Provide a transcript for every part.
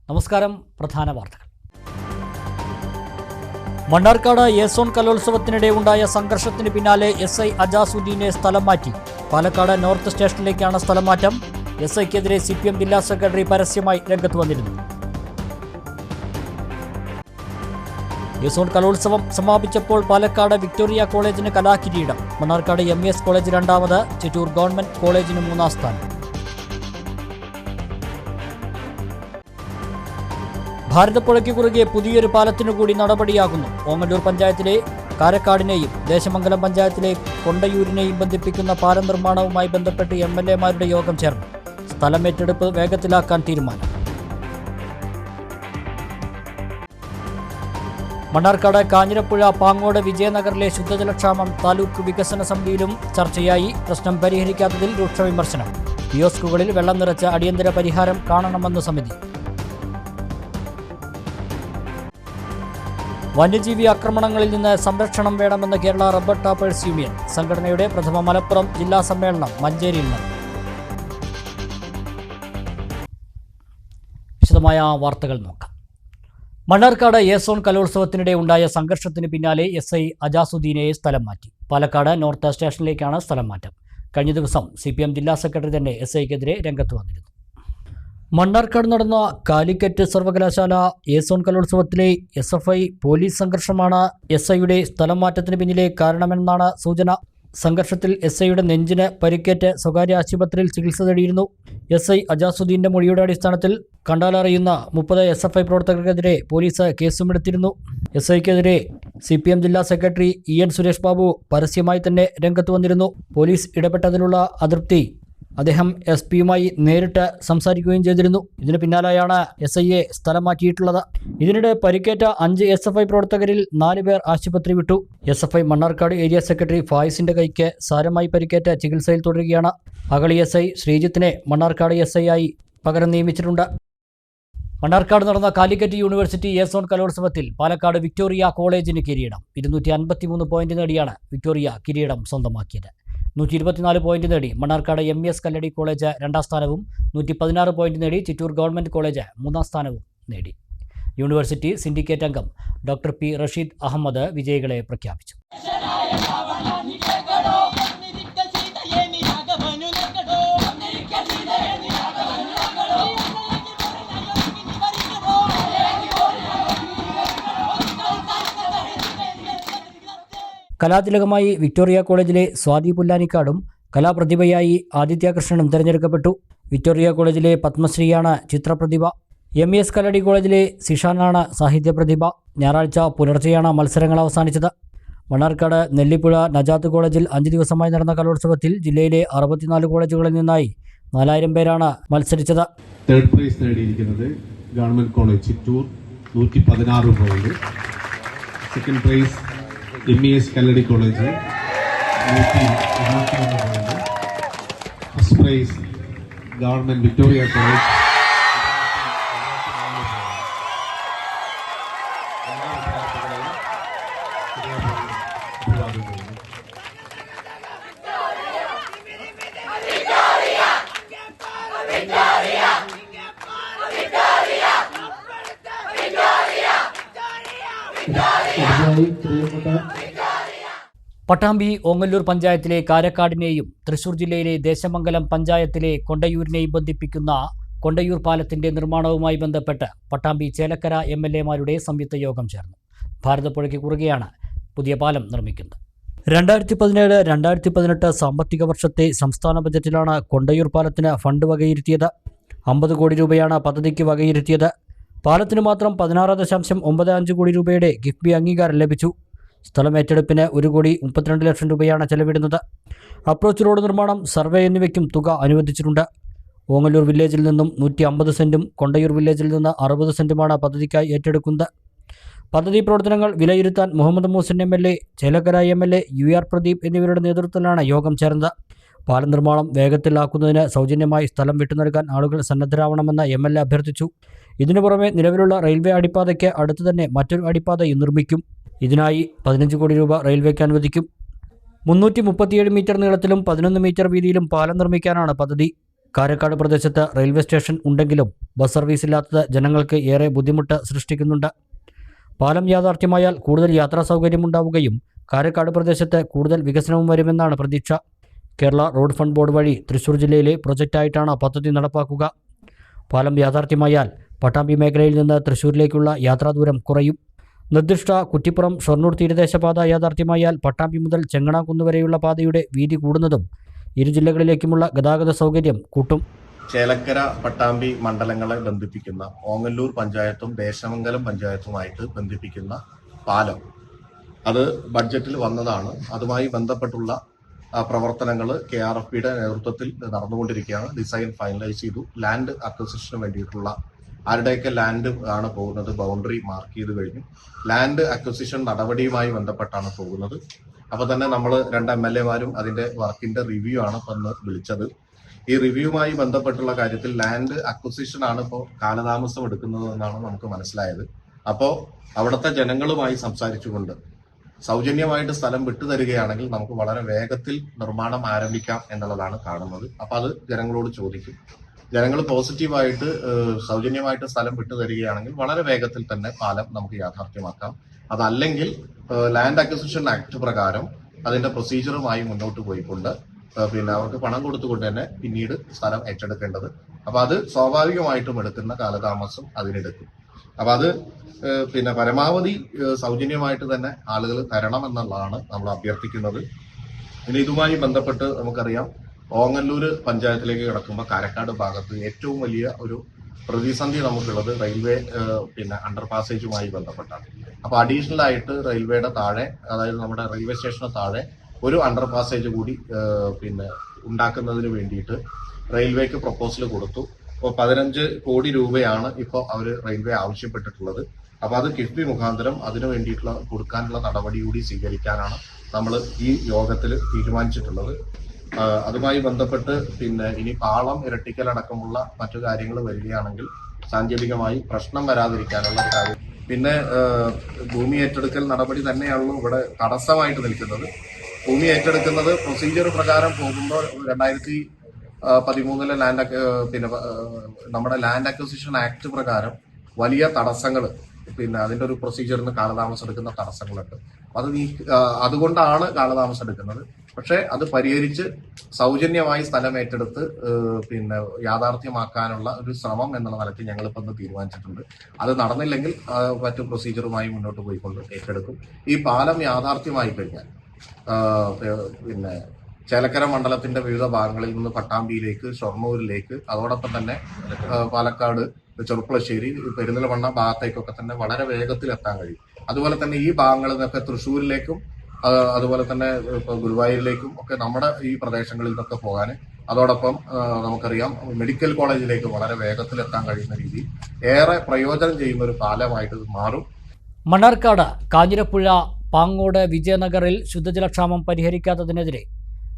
നമസ്കാരം. പ്രധാന വാർത്തകൾ. മണ്ണാർക്കാട് എസോൺ കലോത്സവത്തിനിടെ ഉണ്ടായ സംഘർഷത്തിന് പിന്നാലെ SI അജാസുദ്ദീനെ സ്ഥലം മാറ്റി. പാലക്കാട് നോർത്ത് സ്റ്റേഷനിലേക്കാണ് സ്ഥലം മാറ്റം. SIക്കെതിരെ CPM ജില്ലാ സെക്രട്ടറി പരസ്യമായി രംഗത്ത് വന്നിരുന്നു. എസോൺ കലോത്സവം സമാപിച്ചപ്പോൾ പാലക്കാട് വിക്ടോറിയ കോളേജിന് കലാകിരീടം. മണ്ണാർക്കാട് MES കോളേജ് രണ്ടാമത്, ചിറ്റൂർ ഗവൺമെന്റ് കോളേജിന് മൂന്നാം സ്ഥാനം. ഭാരതപ്പുഴയ്ക്ക് കുറുകെ പുതിയൊരു പാലത്തിനു കൂടി നടപടിയാകുന്നു. ഓങ്ങല്ലൂർ പഞ്ചായത്തിലെ കാരക്കാടിനെയും ദേശമംഗലം പഞ്ചായത്തിലെ കൊണ്ടയൂരിനെയും ബന്ധിപ്പിക്കുന്ന പാലം നിർമ്മാണവുമായി ബന്ധപ്പെട്ട് MLA-മാരുടെ യോഗം ചേർന്നു. സ്ഥലമേറ്റെടുപ്പ് വേഗത്തിലാക്കാൻ തീരുമാനം. മണ്ണാർക്കാട് കാഞ്ഞിരപ്പുഴ പാങ്ങോട് വിജയനഗറിലെ ശുദ്ധജലക്ഷാമം താലൂക്ക് വികസന സമിതിയിലും ചർച്ചയായി. പ്രശ്നം പരിഹരിക്കാത്തതിൽ രൂക്ഷ വിമർശനം. കിയോസ്കുകളിൽ വെള്ളം നിറച്ച് അടിയന്തര പരിഹാരം കാണണമെന്ന് സമിതി. വന്യജീവി ആക്രമണങ്ങളിൽ നിന്ന് സംരക്ഷണം വേണമെന്ന് കേരള റബ്ബർ ടാപ്പേഴ്സ് യൂണിയൻ. സംഘടനയുടെ പ്രഥമ മലപ്പുറം ജില്ലാ സമ്മേളനം മഞ്ചേരിയിൽ നടന്നു. വിശദമായ വാർത്തകൾ നോക്കാം. മണ്ണാർക്കാട് എസോൺ കലോത്സവത്തിനിടെ ഉണ്ടായ സംഘർഷത്തിന് പിന്നാലെ SI അജാസുദ്ദീനെ സ്ഥലം മാറ്റി. പാലക്കാട് നോർത്ത് സ്റ്റേഷനിലേക്കാണ് സ്ഥലം മാറ്റം. കഴിഞ്ഞ ദിവസം CPM ജില്ലാ സെക്രട്ടറി തന്നെ SIക്കെതിരെ രംഗത്ത് വന്നിരുന്നു. മണ്ണാർക്കാട് നടന്ന കാലിക്കറ്റ് സർവകലാശാല എസോൺ കലോത്സവത്തിലെ SFI പോലീസ് സംഘർഷമാണ് SIയുടെ സ്ഥലം മാറ്റത്തിന് പിന്നിലെ കാരണമെന്നാണ് സൂചന. സംഘർഷത്തിൽ SIയുടെ നെഞ്ചിന് പരിക്കേറ്റ് സ്വകാര്യ ആശുപത്രിയിൽ ചികിത്സ തേടിയിരുന്നു. SI അജാസുദ്ദീന്റെ മൊഴിയുടെ അടിസ്ഥാനത്തിൽ കണ്ടാലറിയുന്ന 30 SFI പ്രവർത്തകർക്കെതിരെ പോലീസ് കേസുമെടുത്തിരുന്നു. SIക്കെതിരെ CPM ജില്ലാ സെക്രട്ടറി EN സുരേഷ് ബാബു പരസ്യമായി തന്നെ രംഗത്ത് വന്നിരുന്നു. പോലീസ് ഇടപെട്ടതിലുള്ള അതൃപ്തി അദ്ദേഹം SP-യുമായി നേരിട്ട് സംസാരിക്കുകയും ചെയ്തിരുന്നു. ഇതിന് പിന്നാലെയാണ് SIയെ സ്ഥലം മാറ്റിയിട്ടുള്ളത്. ഇതിനിടെ പരിക്കേറ്റ 5 SFI പ്രവർത്തകരിൽ 4 പേർ ആശുപത്രി വിട്ടു. SFI മണ്ണാർക്കാട് ഏരിയ സെക്രട്ടറി ഫായിസിന്റെ കൈക്ക് സാരമായി പരിക്കേറ്റ ചികിത്സയിൽ തുടരുകയാണ്. അഗളി SI ശ്രീജിത്തിനെ മണ്ണാർക്കാട് SI ആയി പകരം നിയമിച്ചിട്ടുണ്ട്. മണ്ണാർക്കാട് നടന്ന കാലിക്കറ്റ് യൂണിവേഴ്സിറ്റി എസോൺ കലോത്സവത്തിൽ പാലക്കാട് വിക്ടോറിയ കോളേജിന് കിരീടം. 253 പോയിന്റ് നേടിയാണ് വിക്ടോറിയ കിരീടം സ്വന്തമാക്കിയത്. 124 പോയിന്റ് നേടി മണ്ണാർക്കാട് MES കല്ലടി കോളേജ് രണ്ടാം സ്ഥാനവും 116 പോയിന്റ് നേടി ചിറ്റൂർ ഗവൺമെന്റ് കോളേജ് മൂന്നാം സ്ഥാനവും നേടി. യൂണിവേഴ്സിറ്റി സിൻഡിക്കേറ്റ് അംഗം ഡോക്ടർ P. റഷീദ് അഹമ്മദ് വിജയികളെ പ്രഖ്യാപിച്ചു. കലാതിലകമായി വിക്ടോറിയ കോളേജിലെ സ്വാതി പുല്ലാനിക്കാടും കലാപ്രതിഭയായി ആദിത്യകൃഷ്ണനും തിരഞ്ഞെടുക്കപ്പെട്ടു. വിക്ടോറിയ കോളേജിലെ പത്മശ്രീയാണ് ചിത്രപ്രതിഭ. MES കല്ലടി കോളേജിലെ സിഷാനാണ് സാഹിത്യപ്രതിഭ. ഞായറാഴ്ച പുലർച്ചെയാണ് മത്സരങ്ങൾ അവസാനിച്ചത്. മണ്ണാർക്കാട് നെല്ലിപ്പുഴ നജാത്ത് കോളേജിൽ 5 ദിവസമായി നടന്ന കലോത്സവത്തിൽ ജില്ലയിലെ 64 കോളേജുകളിൽ നിന്നായി 4000 പേരാണ് മത്സരിച്ചത്. തേർഡ് പ്രൈസ് നേടിയിരിക്കുന്നത് government college Chittur 116 point. Second prize MES Kalladi college 121 point. First prize government Victoria college. Pattambi Ongallur പഞ്ചായത്തിലെ കാരക്കാടിനെയും തൃശൂർ ജില്ലയിലെ ദേശമംഗലം പഞ്ചായത്തിലെ കൊണ്ടയൂരിനെയും ബന്ധിപ്പിക്കുന്ന കൊണ്ടയൂർ പാലത്തിന്റെ നിർമ്മാണവുമായി ബന്ധപ്പെട്ട് പട്ടാമ്പി ചേലക്കര MLA-മാരുടെ സംയുക്ത യോഗം ചേർന്നു. ഭാരതപ്പുഴയ്ക്ക് കുറുകെയാണ് പുതിയ പാലം നിർമ്മിക്കുന്നത്. 2017-2018 സാമ്പത്തിക വർഷത്തെ സംസ്ഥാന ബജറ്റിലാണ് കൊണ്ടയൂർ പാലത്തിന് ഫണ്ട് വകയിരുത്തിയത്. 50 കോടി രൂപയാണ് പദ്ധതിക്ക് വകയിരുത്തിയത്. പാലത്തിന് മാത്രം 16.95 കോടി രൂപയുടെ കിഫ്ബി അംഗീകാരം ലഭിച്ചു. സ്ഥലം ഏറ്റെടുപ്പിന് 1,32 ലക്ഷം രൂപയാണ് ചെലവിടുന്നത്. അപ്രോച്ച് റോഡ് നിർമ്മാണം, സർവേ എന്നിവയ്ക്കും തുക അനുവദിച്ചിട്ടുണ്ട്. ഓങ്ങല്ലൂർ വില്ലേജിൽ നിന്നും 150 സെന്റും കൊണ്ടയൂർ വില്ലേജിൽ നിന്ന് 60 സെന്റുമാണ് പദ്ധതിക്കായി ഏറ്റെടുക്കുന്നത്. പദ്ധതി പ്രവർത്തനങ്ങൾ വിലയിരുത്താൻ Muhammad Muhsin MLA, Chelakkara MLA, UR Pradeep എന്നിവരുടെ നേതൃത്വത്തിലാണ് യോഗം ചേർന്നത്. പാലം നിർമ്മാണം വേഗത്തിലാക്കുന്നതിന് സൗജന്യമായി സ്ഥലം വിട്ടുനൽകാൻ ആളുകൾ സന്നദ്ധരാവണമെന്ന് MLA അഭ്യർത്ഥിച്ചു. ഇതിനു പുറമെ നിലവിലുള്ള റെയിൽവേ അടിപ്പാതയ്ക്ക് അടുത്ത് തന്നെ മറ്റൊരു അടിപ്പാതയും നിർമ്മിക്കും. ഇതിനായി 15 കോടി രൂപ റെയിൽവേക്ക് അനുവദിക്കും. 337 മീറ്റർ നീളത്തിലും 11 മീറ്റർ വീതിയിലും പാലം നിർമ്മിക്കാനാണ് പദ്ധതി. കാരക്കാട് പ്രദേശത്ത് റെയിൽവേ സ്റ്റേഷൻ ഉണ്ടെങ്കിലും ബസ് സർവീസ് ഇല്ലാത്തത് ജനങ്ങൾക്ക് ഏറെ ബുദ്ധിമുട്ട് സൃഷ്ടിക്കുന്നുണ്ട്. പാലം യാഥാർത്ഥ്യമായാൽ കൂടുതൽ യാത്രാ സൗകര്യമുണ്ടാവുകയും കാരക്കാട് പ്രദേശത്ത് കൂടുതൽ വികസനവും വരുമെന്നാണ് പ്രതീക്ഷ. കേരള റോഡ് ഫണ്ട് ബോർഡ് വഴി തൃശൂർ ജില്ലയിലെ പ്രൊജക്റ്റായിട്ടാണ് പദ്ധതി നടപ്പാക്കുക. പാലം യാഥാർത്ഥ്യമായാൽ പട്ടാമ്പി മേഖലയിൽ നിന്ന് തൃശൂരിലേക്കുള്ള യാത്രാദൂരം കുറയും. നിർദ്ദിഷ്ട കുറ്റിപ്പുറം ഷൊർണൂർ തീരദേശ പാത യാഥാർത്ഥ്യമായാൽ പട്ടാമ്പി മുതൽ ചെങ്ങണാകുന്ന് വരെയുള്ള പാതയുടെ വീതി കൂടുന്നതും ഇരു ജില്ലകളിലേക്കുമുള്ള ഗതാഗത സൗകര്യം കൂട്ടും. ചേലക്കര പട്ടാമ്പി മണ്ഡലങ്ങളെ ബന്ധിപ്പിക്കുന്ന ഓങ്ങല്ലൂർ പഞ്ചായത്തും ദേശമംഗലം പഞ്ചായത്തുമായിട്ട് ബന്ധിപ്പിക്കുന്ന പാലം അത് ബഡ്ജറ്റിൽ വന്നതാണ്. അതുമായി ബന്ധപ്പെട്ടുള്ള പ്രവർത്തനങ്ങൾ KRFBയുടെ നേതൃത്വത്തിൽ നടന്നുകൊണ്ടിരിക്കുകയാണ്. ഡിസൈൻ ഫൈനലൈസ് ചെയ്തു. ലാൻഡ് അക്വസിഷന് വേണ്ടിയിട്ടുള്ള ആരുടെയൊക്കെ ലാൻഡ് ആണ് പോകുന്നത് ബൗണ്ടറി മാർക്ക് ചെയ്ത് കഴിഞ്ഞു. ലാൻഡ് അക്വസിഷൻ നടപടിയുമായി ബന്ധപ്പെട്ടാണ് പോകുന്നത്. അപ്പോൾ തന്നെ നമ്മൾ 2 MLAമാരും അതിന്റെ വർക്കിന്റെ റിവ്യൂ ആണ് ഇന്ന് വിളിച്ചത്. ഈ റിവ്യൂവുമായി ബന്ധപ്പെട്ടുള്ള കാര്യത്തിൽ ലാൻഡ് അക്വസിഷൻ ആണ് ഇപ്പോൾ കാലതാമസം എടുക്കുന്നത് എന്നാണ് നമുക്ക് മനസ്സിലായത്. അപ്പോൾ അവിടുത്തെ ജനങ്ങളുമായി സംസാരിച്ചുകൊണ്ട് സൗജന്യമായിട്ട് സ്ഥലം വിട്ടുതരികയാണെങ്കിൽ നമുക്ക് വളരെ വേഗത്തിൽ നിർമ്മാണം ആരംഭിക്കാം എന്നുള്ളതാണ് കാണുന്നത്. അപ്പൊ അത് ജനങ്ങളോട് ചോദിക്കും. ജനങ്ങൾ പോസിറ്റീവായിട്ട് സൗജന്യമായിട്ട് സ്ഥലം വിട്ടുതരികയാണെങ്കിൽ വളരെ വേഗത്തിൽ തന്നെ പാലം നമുക്ക് യാഥാർത്ഥ്യമാക്കാം. അതല്ലെങ്കിൽ ലാൻഡ് അക്വിസിഷൻ ആക്ട് പ്രകാരം അതിന്റെ പ്രൊസീജിയറുമായി മുന്നോട്ട് പോയിക്കൊണ്ട് പിന്നെ അവർക്ക് പണം കൊടുത്തുകൊണ്ട് തന്നെ പിന്നീട് സ്ഥലം ഏറ്റെടുക്കേണ്ടത്. അപ്പൊ അത് സ്വാഭാവികമായിട്ടും എടുക്കുന്ന കാലതാമസം അതിനെടുക്കും. അപ്പൊ അത് പിന്നെ പരമാവധി സൗജന്യമായിട്ട് തന്നെ ആളുകൾ തരണം എന്നുള്ളതാണ് നമ്മൾ അഭ്യർത്ഥിക്കുന്നത്. ഇനി ഇതുമായി ബന്ധപ്പെട്ട് നമുക്കറിയാം ഓങ്ങല്ലൂര് പഞ്ചായത്തിലേക്ക് കിടക്കുമ്പോൾ കാരക്കാട് ഭാഗത്ത് ഏറ്റവും വലിയ ഒരു പ്രതിസന്ധി നമുക്കുള്ളത് റെയിൽവേ പിന്നെ അണ്ടർ പാസേജുമായി ബന്ധപ്പെട്ടാണ്. അപ്പൊ അഡീഷണൽ ആയിട്ട് റെയിൽവേയുടെ താഴെ, അതായത് നമ്മുടെ റെയിൽവേ സ്റ്റേഷന് താഴെ ഒരു അണ്ടർ പാസേജ് കൂടി പിന്നെ ഉണ്ടാക്കുന്നതിന് വേണ്ടിയിട്ട് റെയിൽവേക്ക് പ്രപ്പോസൽ കൊടുത്തു. ഇപ്പോൾ 15 കോടി രൂപയാണ് ഇപ്പോൾ അവർ റെയിൽവേ ആവശ്യപ്പെട്ടിട്ടുള്ളത്. അപ്പൊ അത് കിഫ്ബി മുഖാന്തരം അതിനു വേണ്ടിയിട്ടുള്ള കൊടുക്കാനുള്ള നടപടി കൂടി സ്വീകരിക്കാനാണ് നമ്മൾ ഈ യോഗത്തിൽ തീരുമാനിച്ചിട്ടുള്ളത്. അതുമായി ബന്ധപ്പെട്ട് പിന്നെ ഇനി പാളം ഇരട്ടിക്കലടക്കമുള്ള മറ്റു കാര്യങ്ങൾ വരികയാണെങ്കിൽ സാങ്കേതികമായി പ്രശ്നം വരാതിരിക്കാനുള്ള കാര്യം. പിന്നെ ഭൂമി ഏറ്റെടുക്കൽ നടപടി തന്നെയാണല്ലോ ഇവിടെ തടസ്സമായിട്ട് നിൽക്കുന്നത്. ഭൂമി ഏറ്റെടുക്കുന്നത് പ്രൊസീജിയർ പ്രകാരം പോകുമ്പോൾ 2013 ലാൻഡ് പിന്നെ നമ്മുടെ ലാൻഡ് അക്വിസിഷൻ ആക്ട് പ്രകാരം വലിയ തടസ്സങ്ങൾ, പിന്നെ അതിന്റെ ഒരു പ്രൊസീജിയറിന് കാലതാമസം എടുക്കുന്ന തടസ്സങ്ങളുണ്ട്. അത് അതുകൊണ്ടാണ് കാലതാമസം എടുക്കുന്നത്. പക്ഷെ അത് പരിഹരിച്ച് സൗജന്യമായി സ്ഥലം ഏറ്റെടുത്ത് പിന്നെ യാഥാർത്ഥ്യമാക്കാനുള്ള ഒരു ശ്രമം എന്നുള്ള നിലയ്ക്ക് ഞങ്ങളിപ്പോൾ ഇന്ന് തീരുമാനിച്ചിട്ടുണ്ട്. അത് നടന്നില്ലെങ്കിൽ മറ്റു പ്രൊസീജിയറുമായി മുന്നോട്ട് പോയിക്കൊണ്ട് ഏറ്റെടുക്കും. ഈ പാലം യാഥാർത്ഥ്യമായി കഴിഞ്ഞാൽ പിന്നെ ചേലക്കര മണ്ഡലത്തിന്റെ വിവിധ ഭാഗങ്ങളിൽ നിന്ന് പട്ടാമ്പിയിലേക്ക്, ഷൊർണൂരിലേക്ക്, അതോടൊപ്പം തന്നെ പാലക്കാട്, ചെറുപ്പളശ്ശേരി, പെരിന്തൽമണ്ണ ഭാഗത്തേക്കൊക്കെ തന്നെ വളരെ വേഗത്തിൽ എത്താൻ കഴിയും. അതുപോലെ തന്നെ ഈ ഭാഗങ്ങളിൽ നിന്നൊക്കെ തൃശ്ശൂരിലേക്കും അതുപോലെ തന്നെ ഇപ്പൊ ഗുരുവായൂരിലേക്കും ഒക്കെ നമ്മുടെ ഈ പ്രദേശങ്ങളിൽ നിന്നൊക്കെ പോകാൻ, അതോടൊപ്പം നമുക്കറിയാം മെഡിക്കൽ കോളേജിലേക്ക് വളരെ വേഗത്തിൽ എത്താൻ കഴിയുന്ന രീതിയിൽ ഏറെ പ്രയോജനം ചെയ്യുന്ന ഒരു പാലമായിട്ട് മാറും. മണ്ണാർക്കാട് കാഞ്ഞിരപ്പുഴ പാങ്ങോട് വിജയനഗറിൽ ശുദ്ധജലക്ഷാമം പരിഹരിക്കാത്തതിനെതിരെ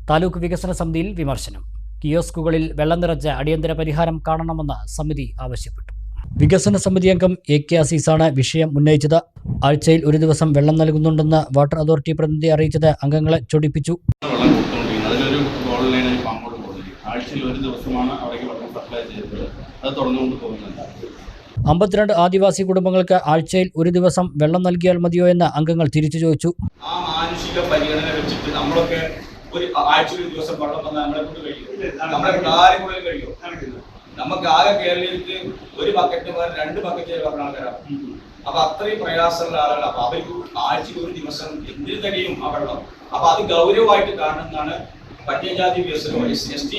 താലൂക്ക് വികസന സമിതിയിൽ വിമർശനം. കിയോസ്കുകളിൽ വെള്ളം നിറച്ച് അടിയന്തര പരിഹാരം കാണണമെന്ന് സമിതി ആവശ്യപ്പെട്ടു. വികസന സമിതി അംഗം AK അസീസാണ് വിഷയം ഉന്നയിച്ചത്. ആഴ്ചയിൽ ഒരു ദിവസം വെള്ളം നൽകുന്നുണ്ടെന്ന് വാട്ടർ അതോറിറ്റി പ്രതിനിധി അറിയിച്ചത് അംഗങ്ങളെ ചൊടിപ്പിച്ചു. ആഴ്ചയിൽ ഒരു ദിവസമാണ് അവർക്ക് വെള്ളം സപ്ലൈ ചെയ്തത്. അത് തുടർന്നുകൊണ്ട് പോകുന്നുണ്ട്. 52 ആദിവാസി കുടുംബങ്ങൾക്ക് ആഴ്ചയിൽ ഒരു ദിവസം വെള്ളം നൽകിയാൽ മതിയോ എന്ന് അംഗങ്ങൾ തിരിച്ചു ചോദിച്ചു. ആ മാനുഷിക പരിഗണന വെച്ചിട്ട് നമ്മളൊക്കെ ഒരു ആഴ്ചയിൽ ഒരു ദിവസം വെള്ളം വന്നാൽ നമ്മളെ കൊണ്ട് കഴിയും, നമ്മളെ കാര്യങ്ങളിൽ കഴിയും. നമുക്ക് ആകെ കേരളീയർക്ക് ഒരു ബക്കറ്റ് 2 ബക്കറ്റ് പറഞ്ഞ ആൾക്കാരാണ്. അപ്പൊ അത്രയും പ്രയാസമുള്ള ആളുകൾ. അപ്പൊ അവർക്ക് ആഴ്ചയിൽ ഒരു ദിവസം എന്തിനു കഴിയും ആ വെള്ളം? അപ്പൊ അത് ഗൗരവമായിട്ട് കാണുന്നതാണ് പട്ടികജാതി വികസനവും ST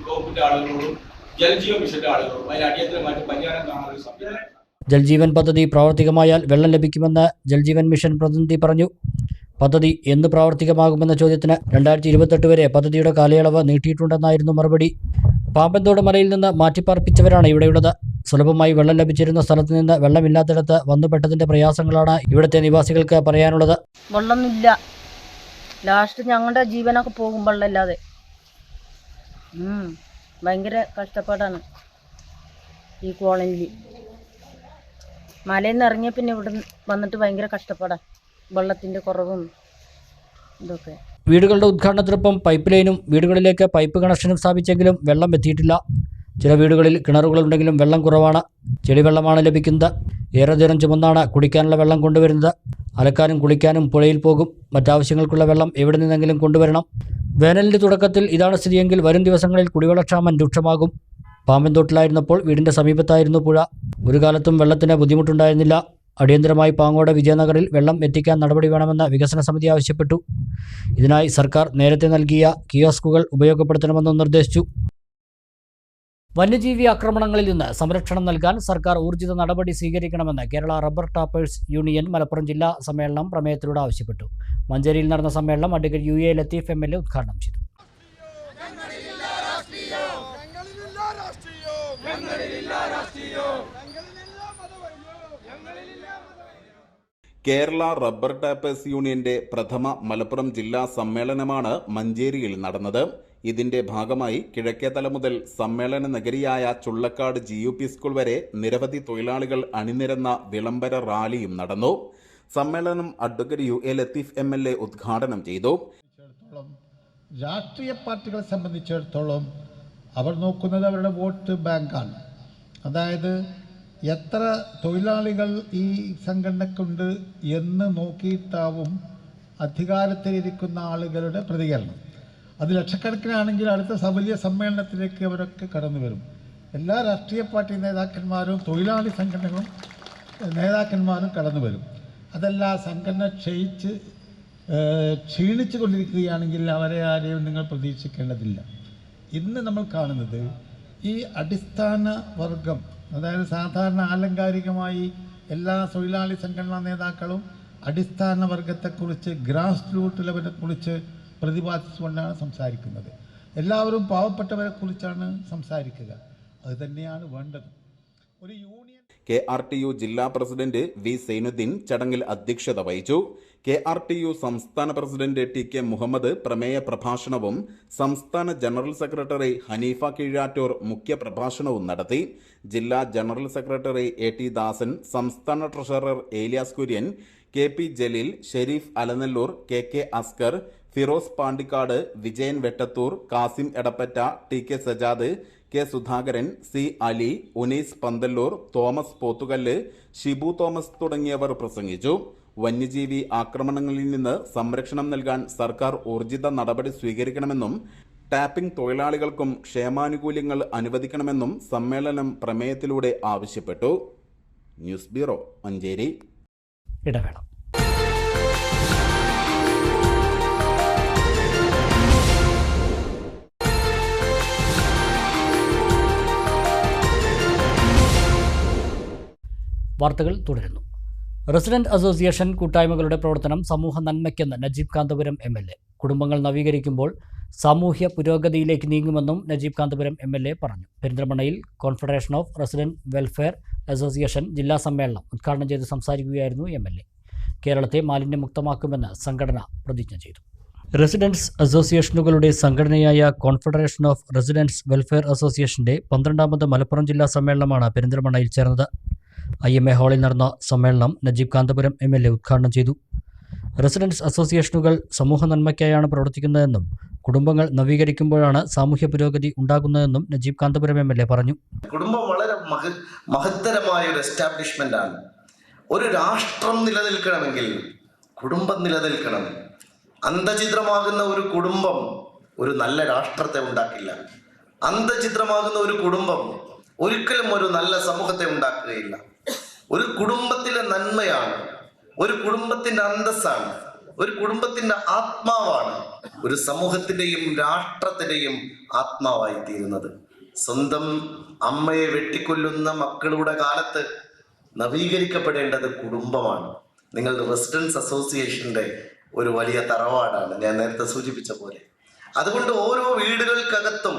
ഗ്രൂപ്പിന്റെ ആളുകളോടും ജൽജീവൻ മിഷന്റെ ആളുകളോടും അതിന് അടിയന്തരമായിട്ട് പരിഹാരം കാണാൻ സംവിധാനം. ജൽജീവൻ പദ്ധതി പ്രാവർത്തികമായാൽ വെള്ളം ലഭിക്കുമെന്ന് ജൽജീവൻ മിഷൻ പ്രതിനിധി പറഞ്ഞു. പദ്ധതി എന്ന് പ്രാവർത്തികമാകുമെന്ന ചോദ്യത്തിന് 2028 വരെ പദ്ധതിയുടെ കാലയളവ് നീട്ടിയിട്ടുണ്ടെന്നായിരുന്നു മറുപടി. പാമ്പന്തോട് മലയിൽ നിന്ന് മാറ്റിപ്പാർപ്പിച്ചവരാണ് ഇവിടെയുള്ളത്. സുലഭമായി വെള്ളം ലഭിച്ചിരുന്ന സ്ഥലത്ത് നിന്ന് വെള്ളമില്ലാത്തിടത്ത് വന്നുപെട്ടതിന്റെ പ്രയാസങ്ങളാണ് ഇവിടുത്തെ നിവാസികൾക്ക് പറയാനുള്ളത്. വെള്ളമൊന്നുമില്ല. ലാസ്റ്റ് ഞങ്ങളുടെ ജീവനൊക്കെ പോകും വെള്ളമില്ലാതെ. ഭയങ്കര കഷ്ടപ്പാടാണ് ഈ കോളനിയിൽ. മലയിൽ നിന്ന് ഇറങ്ങിയ പിന്നെ ഇവിടെ വന്നിട്ട് ഭയങ്കര കഷ്ടപ്പാടാണ്. വെള്ളത്തിൻ്റെ കുറവും ഇതൊക്കെ. വീടുകളുടെ ഉദ്ഘാടനത്തിനൊപ്പം പൈപ്പ് ലൈനും വീടുകളിലേക്ക് പൈപ്പ് കണക്ഷനും സ്ഥാപിച്ചെങ്കിലും വെള്ളം എത്തിയിട്ടില്ല. ചില വീടുകളിൽ കിണറുകളുണ്ടെങ്കിലും വെള്ളം കുറവാണ്. ചെളിവെള്ളമാണ് ലഭിക്കുന്നത്. ഏറെ ദൂരം ചുമന്നാണ് കുടിക്കാനുള്ള വെള്ളം കൊണ്ടുവരുന്നത്. അലക്കാനും കുളിക്കാനും പുഴയിൽ പോകും. മറ്റാവശ്യങ്ങൾക്കുള്ള വെള്ളം എവിടെ നിന്നെങ്കിലും കൊണ്ടുവരണം. വേനലിൻ്റെ തുടക്കത്തിൽ ഇതാണ് സ്ഥിതിയെങ്കിൽ വരും ദിവസങ്ങളിൽ കുടിവെള്ളക്ഷാമം രൂക്ഷമാകും. പാമ്പൻതോട്ടിലായിരുന്നപ്പോൾ വീടിൻ്റെ സമീപത്തായിരുന്നു പുഴ. ഒരു കാലത്തും വെള്ളത്തിന് ബുദ്ധിമുട്ടുണ്ടായിരുന്നില്ല. അടിയന്തരമായി പാങ്ങോട് വിജയനഗറിൽ വെള്ളം എത്തിക്കാൻ നടപടി വേണമെന്ന് വികസന സമിതി ആവശ്യപ്പെട്ടു. ഇതിനായി സർക്കാർ നേരത്തെ നൽകിയ കിയോസ്കുകൾ ഉപയോഗപ്പെടുത്തണമെന്നും നിർദ്ദേശിച്ചു. വന്യജീവി ആക്രമണങ്ങളിൽ നിന്ന് സംരക്ഷണം നൽകാൻ സർക്കാർ ഊർജിത നടപടി സ്വീകരിക്കണമെന്ന് Kerala rubber tappers union Malappuram ജില്ലാ സമ്മേളനം പ്രമേയത്തിലൂടെ ആവശ്യപ്പെട്ടു. മഞ്ചേരിയിൽ നടന്ന സമ്മേളനം അഡ്വക്കേറ്റ് UA ലത്തീഫ് MLA ഉദ്ഘാടനം ചെയ്തു. കേരള റബ്ബർ ടാപ്പേഴ്സ് യൂണിയന്റെ പ്രഥമ മലപ്പുറം ജില്ലാ സമ്മേളനമാണ് മഞ്ചേരിയിൽ നടന്നത്. ഇതിന്റെ ഭാഗമായി കിഴക്കേതല മുതൽ സമ്മേളന നഗരിയായ ചുള്ളക്കാട് GUP സ്കൂൾ വരെ നിരവധി തൊഴിലാളികൾ അണിനിരന്ന വിളംബര റാലിയും നടന്നു. സമ്മേളനം അഡ്വക്കേറ്റ് UA ലത്തീഫ് MLA ഉദ്ഘാടനം ചെയ്തു. രാഷ്ട്രീയ പാർട്ടികളെ സംബന്ധിച്ചിടത്തോളം അവർ നോക്കുന്നത് അവരുടെ വോട്ട് ബാങ്കാണ്. അതായത് എത്ര തൊഴിലാളികൾ ഈ സംഘടനക്കുണ്ട് എന്ന് നോക്കിയിട്ടാവും അധികാരത്തിലിരിക്കുന്ന ആളുകളുടെ പ്രതികരണം. അത് ലക്ഷക്കണക്കിനാണെങ്കിൽ അടുത്ത വലിയ സമ്മേളനത്തിലേക്ക് അവരൊക്കെ കടന്നു വരും. എല്ലാ രാഷ്ട്രീയ പാർട്ടി നേതാക്കന്മാരും തൊഴിലാളി സംഘടനകളും നേതാക്കന്മാരും കടന്നു വരും. അതല്ല സംഘടന ക്ഷീണിച്ചു കൊണ്ടിരിക്കുകയാണെങ്കിൽ അവരെ ആരെയും നിങ്ങൾ പ്രതീക്ഷിക്കേണ്ടതില്ല. ഇന്ന് നമ്മൾ കാണുന്നത് ഈ അടിസ്ഥാന വർഗം, അതായത് സാധാരണ ആലങ്കാരികമായി എല്ലാ തൊഴിലാളി സംഘടനാ നേതാക്കളും അടിസ്ഥാന വർഗത്തെക്കുറിച്ച് ഗ്രാസ് റൂട്ട് ലെവലിനെക്കുറിച്ച് പ്രതിപാദിച്ചുകൊണ്ടാണ് സംസാരിക്കുന്നത്. എല്ലാവരും പാവപ്പെട്ടവരെ കുറിച്ചാണ് സംസാരിക്കുക. അത് തന്നെയാണ് വേണ്ടത്. ഒരു യൂണിയൻ KRTU ജില്ലാ പ്രസിഡന്റ് V സൈനുദ്ദീൻ ചടങ്ങിൽ അധ്യക്ഷത വഹിച്ചു. KRTU സംസ്ഥാന പ്രസിഡന്റ് TK മുഹമ്മദ് പ്രമേയ പ്രഭാഷണവും സംസ്ഥാന ജനറൽ സെക്രട്ടറി ഹനീഫ കീഴാറ്റൂർ മുഖ്യ പ്രഭാഷണവും നടത്തി. ജില്ലാ ജനറൽ സെക്രട്ടറി AT ദാസൻ, സംസ്ഥാന treasurer Elias Kurian, KP Jaleel, Sherif Alanallur, KK Askar, Firoz Pandikkad, Vijayan Vettathur, Kasim Edappatta, TK Sajad, K Sudhakaran, C Ali, Unees Panthalloor, Thomas Pothukal, Shibu Thomas തുടങ്ങിയവർ പ്രസംഗിച്ചു. വന്യജീവി ആക്രമണങ്ങളിൽ നിന്ന് സംരക്ഷണം നൽകാൻ സർക്കാർ ഊർജിത നടപടി സ്വീകരിക്കണമെന്നും ടാപ്പിംഗ് തൊഴിലാളികൾക്കും ക്ഷേമാനുകൂല്യങ്ങൾ അനുവദിക്കണമെന്നും സമ്മേളനം പ്രമേയത്തിലൂടെ ആവശ്യപ്പെട്ടു. News bureau, Manjeri. ഇടവേള. വാർത്തകൾ തുടരുന്നു. റെസിഡന്റ് അസോസിയേഷൻ കൂട്ടായ്മകളുടെ പ്രവർത്തനം സമൂഹ നന്മയ്ക്കെന്ന് നജീബ് കാന്തപുരം MLA. കുടുംബങ്ങൾ നവീകരിക്കുമ്പോൾ സാമൂഹ്യ പുരോഗതിയിലേക്ക് നീങ്ങുമെന്നും നജീബ് കാന്തപുരം MLA പറഞ്ഞു. പെരിന്തൽമണ്ണയിൽ confederation of resident welfare association ജില്ലാ സമ്മേളനം ഉദ്ഘാടനം ചെയ്ത് സംസാരിക്കുകയായിരുന്നു MLA. കേരളത്തെ മാലിന്യമുക്തമാക്കുമെന്ന് സംഘടന പ്രതിജ്ഞ ചെയ്തു. റെസിഡൻസ് അസോസിയേഷനുകളുടെ സംഘടനയായ കോൺഫെഡറേഷൻ ഓഫ് റെസിഡൻസ് വെൽഫെയർ അസോസിയേഷന്റെ 12ാമത് മലപ്പുറം ജില്ലാ സമ്മേളനമാണ് പെരിന്തൽമണ്ണയിൽ ചേർന്നത്. IMA ഹാളിൽ നടന്ന സമ്മേളനം നജീബ് കാന്തപുരം MLA ഉദ്ഘാടനം ചെയ്തു. റെസിഡൻസ് അസോസിയേഷനുകൾ സമൂഹ നന്മയ്ക്കായാണ് പ്രവർത്തിക്കുന്നതെന്നും കുടുംബങ്ങൾ നവീകരിക്കുമ്പോഴാണ് സാമൂഹ്യ പുരോഗതി ഉണ്ടാകുന്നതെന്നും നജീബ് കാന്തപുരം MLA പറഞ്ഞു. കുടുംബം വളരെ മഹത്തരമായ ഒരു എസ്റ്റാബ്ലിഷ്മെന്റ് ആണ്. ഒരു രാഷ്ട്രം നിലനിൽക്കണമെങ്കിൽ കുടുംബം നിലനിൽക്കണം. അന്തചിത്രമാകുന്ന ഒരു കുടുംബം ഒരു നല്ല രാഷ്ട്രത്തെ ഉണ്ടാക്കില്ല. അന്തചിത്രമാകുന്ന ഒരു കുടുംബം ഒരിക്കലും ഒരു നല്ല സമൂഹത്തെ ഉണ്ടാക്കുകയില്ല. ഒരു കുടുംബത്തിലെ നന്മയാണ്, ഒരു കുടുംബത്തിന്റെ അന്തസ്സാണ്, ഒരു കുടുംബത്തിന്റെ ആത്മാവാണ് ഒരു സമൂഹത്തിന്റെയും രാഷ്ട്രത്തിന്റെയും ആത്മാവായി തീരുന്നത്. സ്വന്തം അമ്മയെ വെട്ടിക്കൊല്ലുന്ന മക്കളുടെ കാലത്ത് നവീകരിക്കപ്പെടേണ്ടത് കുടുംബമാണ്. നിങ്ങളുടെ റെസിഡൻസ് അസോസിയേഷന്റെ ഒരു വലിയ തറവാടാണ്, ഞാൻ നേരത്തെ സൂചിപ്പിച്ച പോലെ. അതുകൊണ്ട് ഓരോ വീടുകൾക്കകത്തും